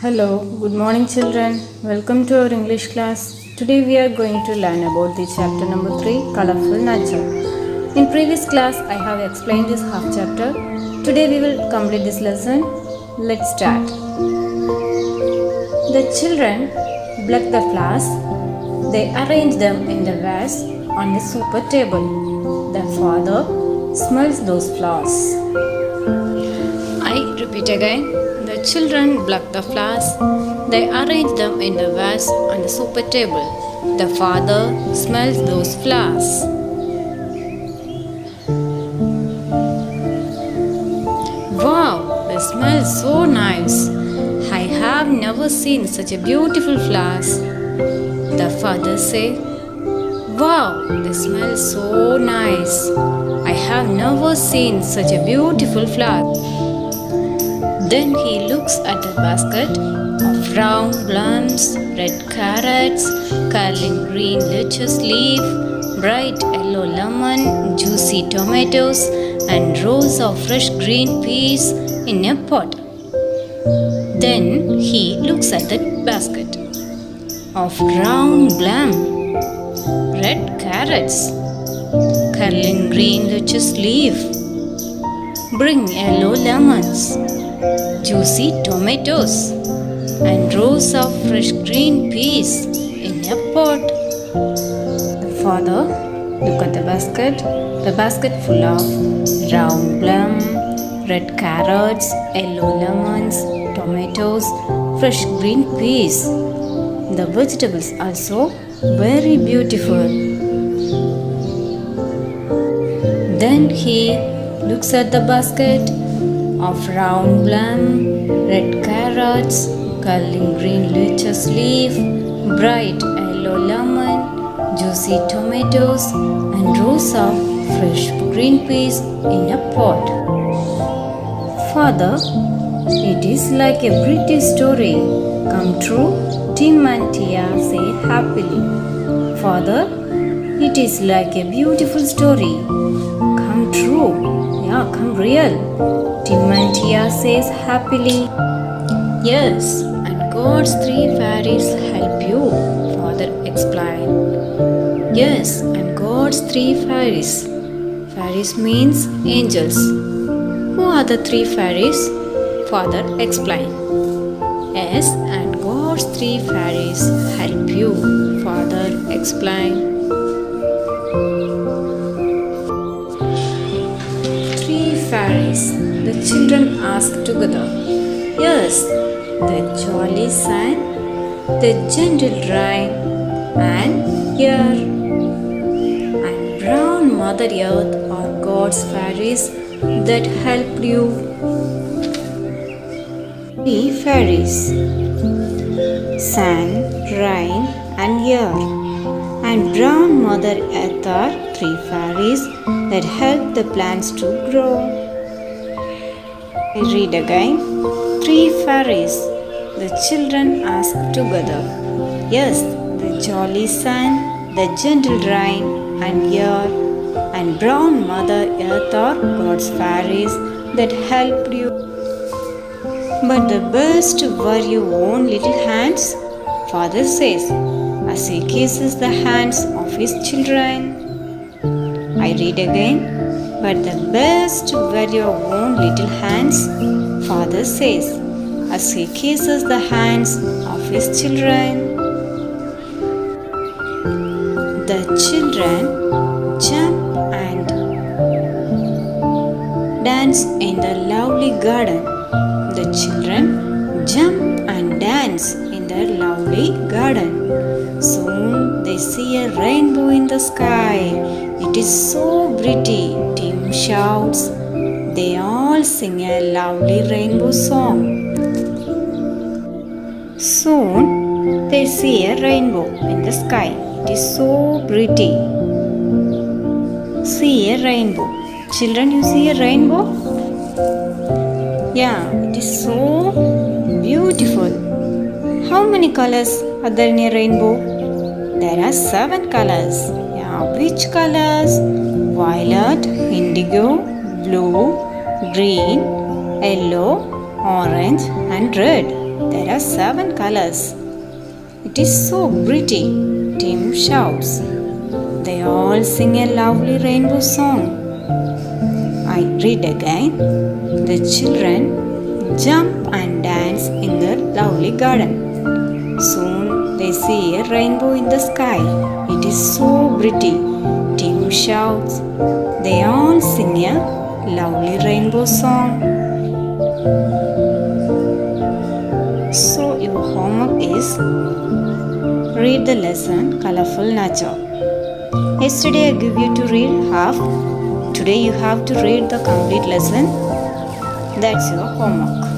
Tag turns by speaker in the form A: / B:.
A: Hello, good morning children. Welcome to our English class. Today we are going to learn about the chapter number 3, Colourful Nature. In previous class I have explained this half chapter. Today we will complete this lesson. Let's start. The children pluck the flowers. They arrange them in the vase on the super table. The father smells those flowers. I repeat again. The children pluck the flowers. They arrange them in the vase on the super table. The father smells those flowers. Wow, they smell so nice. I have never seen such a beautiful flowers. The father said, wow, they smell so nice. I have never seen such a beautiful flower. Then he looks at the basket of round plums, red carrots, curling green lettuce leaf, bright yellow lemon, juicy tomatoes, and rows of fresh green peas in a pot. Then he looks at the basket of round plum, red carrots, curling green lettuce leaf, bring yellow lemons, juicy tomatoes, and rows of fresh green peas in a pot. The father looked at the basket full of round plum, red carrots, yellow lemons, tomatoes, fresh green peas. The vegetables are also very beautiful. Then he looks at the basket of round plum, red carrots, curling green lettuce leaf, bright yellow lemon, juicy tomatoes, and rows of fresh green peas in a pot. Father, it is like a pretty story come true, Tim and Tia say happily. Father, it is like a beautiful story come true, come real, Tim and Tia says happily. Yes, and God's 3 fairies help you, Father explained. Yes, and God's 3 fairies. Fairies means angels. Who are the 3 fairies? Father explained. Yes, and God's 3 fairies help you, Father explained. 3 fairies, the children asked together. Yes, the jolly sun, the gentle rain, and air, and brown Mother Earth are God's fairies that helped you. 3 fairies: sun, rain, and air, and brown Mother Earth are 3 fairies that help the plants to grow. I read again. 3 fairies, the children asked together. Yes, the jolly sun, the gentle rain, and air, and brown Mother Earth are God's fairies that helped you. But the best were your own little hands, Father says, as he kisses the hands of his children. I read again. But the best were your own little hands, Father says, as he kisses the hands of his children. The children jump and dance in the lovely garden. The children jump and dance in their lovely garden. Soon they see a rainbow in the sky. It is so pretty, Tim shouts. They all sing a lovely rainbow song. Soon they see a rainbow in the sky. It is so pretty. See a rainbow. Children, you see a rainbow? Yeah, it is so beautiful. How many colors are there in a rainbow? There are 7 colors. Which colors? Violet, indigo, blue, green, yellow, orange, and red. There are 7 colors. It is so pretty, Tim shouts. They all sing a lovely rainbow song. I read again. The children jump and dance in the lovely garden. Soon they see a rainbow in the sky. It is so pretty, Tim shouts. They all sing a lovely rainbow song. So your homework is read the lesson Colourful Nature. Yesterday I gave you to read half. Today you have to read the complete lesson. That's your homework.